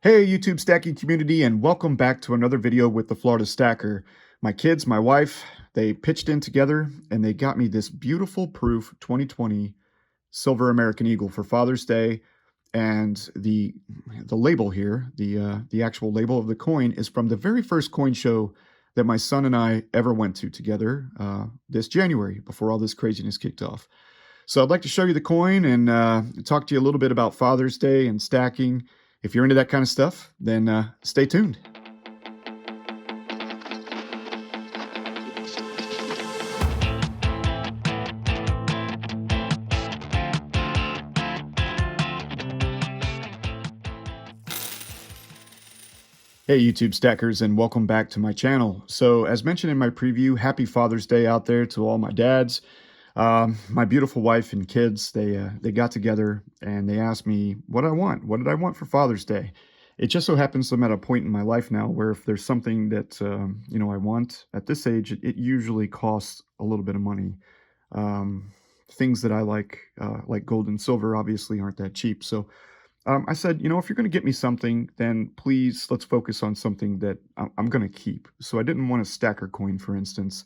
Hey YouTube stacking community, and welcome back to another video with the Florida Stacker. My kids, my wife, they pitched in together and they got me this beautiful proof 2020 Silver American Eagle for Father's Day. And the label here, the actual label of the coin is from the very first coin show that my son and I ever went to together this January before all this craziness kicked off. So I'd like to show you the coin and talk to you a little bit about Father's Day and stacking. If you're into that kind of stuff, then stay tuned. Hey YouTube stackers, and welcome back to my channel. So as mentioned in my preview, happy Father's Day out there to all my dads. My beautiful wife and kids, they got together and they asked me what I want. What did I want for Father's Day? It just so happens I'm at a point in my life now where if there's something that I want at this age, it usually costs a little bit of money. Things that I like gold and silver, obviously aren't that cheap. So I said, if you're going to get me something, then please let's focus on something that I'm going to keep. So I didn't want a stacker coin, for instance.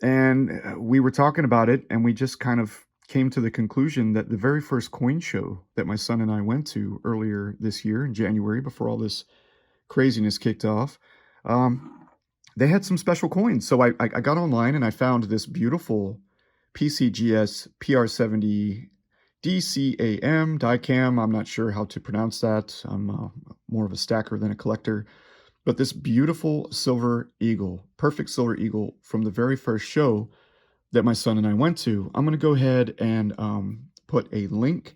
And we were talking about it, and we just kind of came to the conclusion that the very first coin show that my son and I went to earlier this year in January, before all this craziness kicked off, they had some special coins. So I got online and I found this beautiful PCGS PR70 DCAM, DICAM. I'm not sure how to pronounce that. I'm more of a stacker than a collector. But this beautiful silver eagle, perfect silver eagle from the very first show that my son and I went to, I'm going to go ahead and put a link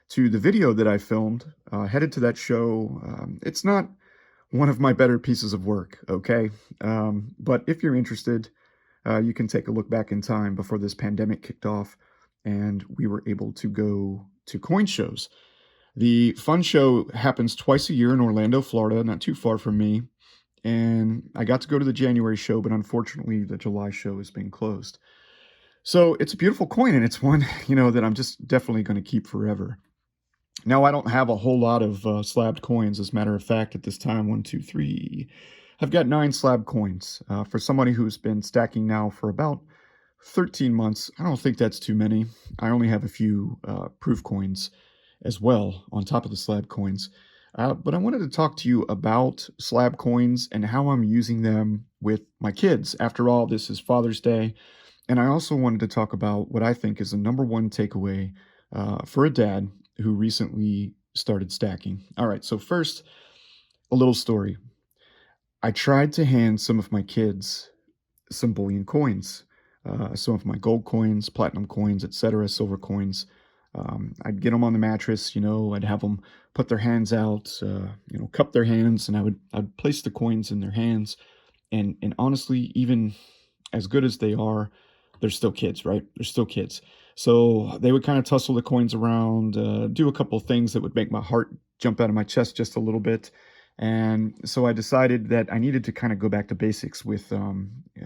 to the video that I filmed, headed to that show. It's not one of my better pieces of work, okay? But if you're interested, you can take a look back in time before this pandemic kicked off and we were able to go to coin shows. The fun show happens twice a year in Orlando, Florida, not too far from me. And I got to go to the January show, but unfortunately the July show has been closed. So it's a beautiful coin, and it's one, that I'm just definitely going to keep forever. Now, I don't have a whole lot of slabbed coins. As a matter of fact, at this time, 1, 2, 3, I've got 9 slab coins. For somebody who's been stacking now for about 13 months, I don't think that's too many. I only have a few proof coins as well on top of the slab coins. But I wanted to talk to you about slab coins and how I'm using them with my kids. After all, this is Father's Day. And I also wanted to talk about what I think is the #1 takeaway for a dad who recently started stacking. All right, so first, a little story. I tried to hand some of my kids some bullion coins, some of my gold coins, platinum coins, etc., silver coins. I'd get them on the mattress, I'd have them put their hands out, cup their hands, and I'd place the coins in their hands. And honestly, even as good as they are, they're still kids, right? They're still kids. So they would kind of tussle the coins around, do a couple of things that would make my heart jump out of my chest just a little bit. And so I decided that I needed to kind of go back to basics with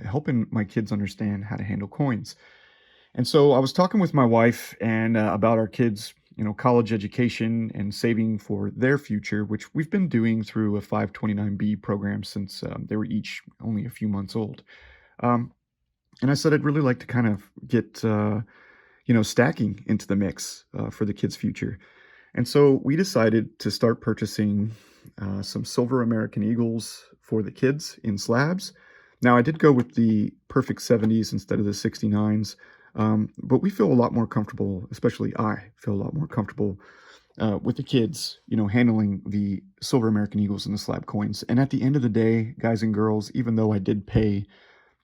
helping my kids understand how to handle coins. And so I was talking with my wife and about our kids, college education and saving for their future, which we've been doing through a 529B program since they were each only a few months old. And I said I'd really like to kind of get, stacking into the mix for the kids' future. And so we decided to start purchasing some silver American Eagles for the kids in slabs. Now, I did go with the perfect 70s instead of the 69s. But we feel a lot more comfortable, especially I feel a lot more comfortable with the kids, handling the silver American Eagles and the slab coins. And at the end of the day, guys and girls, even though I did pay,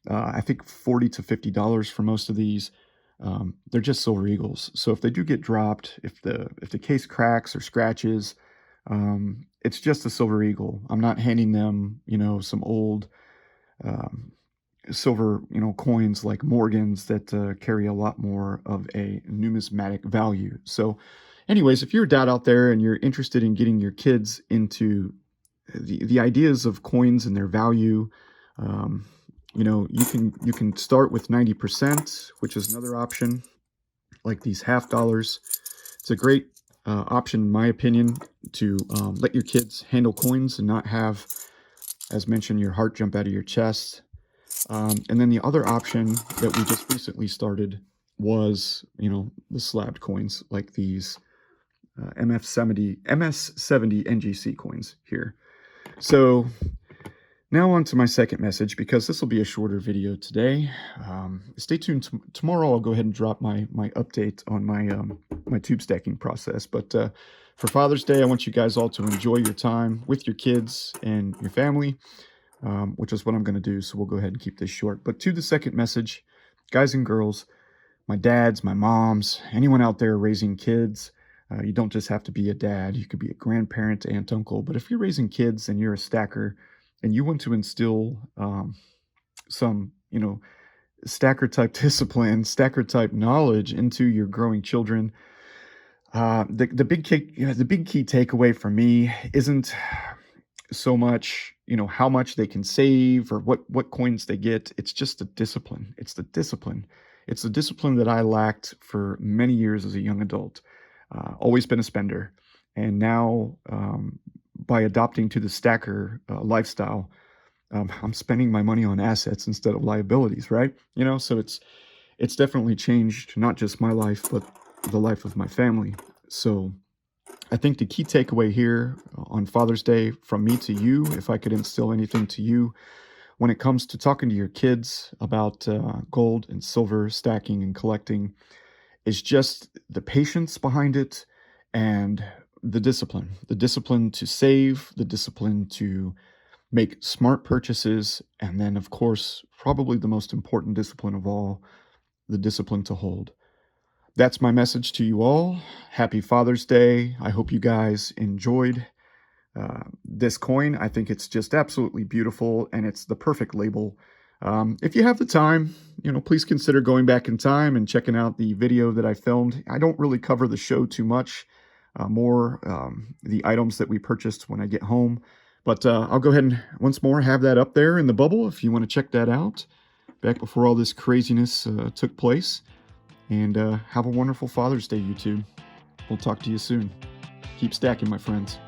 I think $40 to $50 for most of these, they're just silver Eagles. So if they do get dropped, if the case cracks or scratches, it's just a silver Eagle. I'm not handing them, some old silver, coins like Morgans that carry a lot more of a numismatic value. So anyways, if you're a dad out there and you're interested in getting your kids into the ideas of coins and their value, you can start with 90%, which is another option, like these half dollars. It's a great option, in my opinion, to let your kids handle coins and not have, as mentioned, your heart jump out of your chest. And then the other option that we just recently started was, the slabbed coins, like these MS70 NGC coins here. So now on to my second message, because this will be a shorter video today. Stay tuned. Tomorrow I'll go ahead and drop my update on my tube stacking process. But for Father's Day, I want you guys all to enjoy your time with your kids and your family, which is what I'm going to do. So we'll go ahead and keep this short. But to the second message, guys and girls, my dads, my moms, anyone out there raising kids, you don't just have to be a dad. You could be a grandparent, aunt, uncle. But if you're raising kids and you're a stacker and you want to instill some, stacker type discipline, stacker type knowledge into your growing children, the big key takeaway for me isn't so much, how much they can save or what coins they get. It's just the discipline. It's the discipline. It's the discipline that I lacked for many years as a young adult. Always been a spender. And now, by adopting to the stacker lifestyle, I'm spending my money on assets instead of liabilities, right? So it's definitely changed not just my life, but the life of my family. So I think the key takeaway here on Father's Day from me to you, if I could instill anything to you when it comes to talking to your kids about gold and silver stacking and collecting, is just the patience behind it and the discipline to save, the discipline to make smart purchases, and then, of course, probably the most important discipline of all, the discipline to hold. That's my message to you all. Happy Father's Day. I hope you guys enjoyed this coin. I think it's just absolutely beautiful, and it's the perfect label. If you have the time, please consider going back in time and checking out the video that I filmed. I don't really cover the show too much, more the items that we purchased when I get home. But I'll go ahead and once more have that up there in the bubble if you want to check that out, back before all this craziness took place. And have a wonderful Father's Day, YouTube. We'll talk to you soon. Keep stacking, my friends.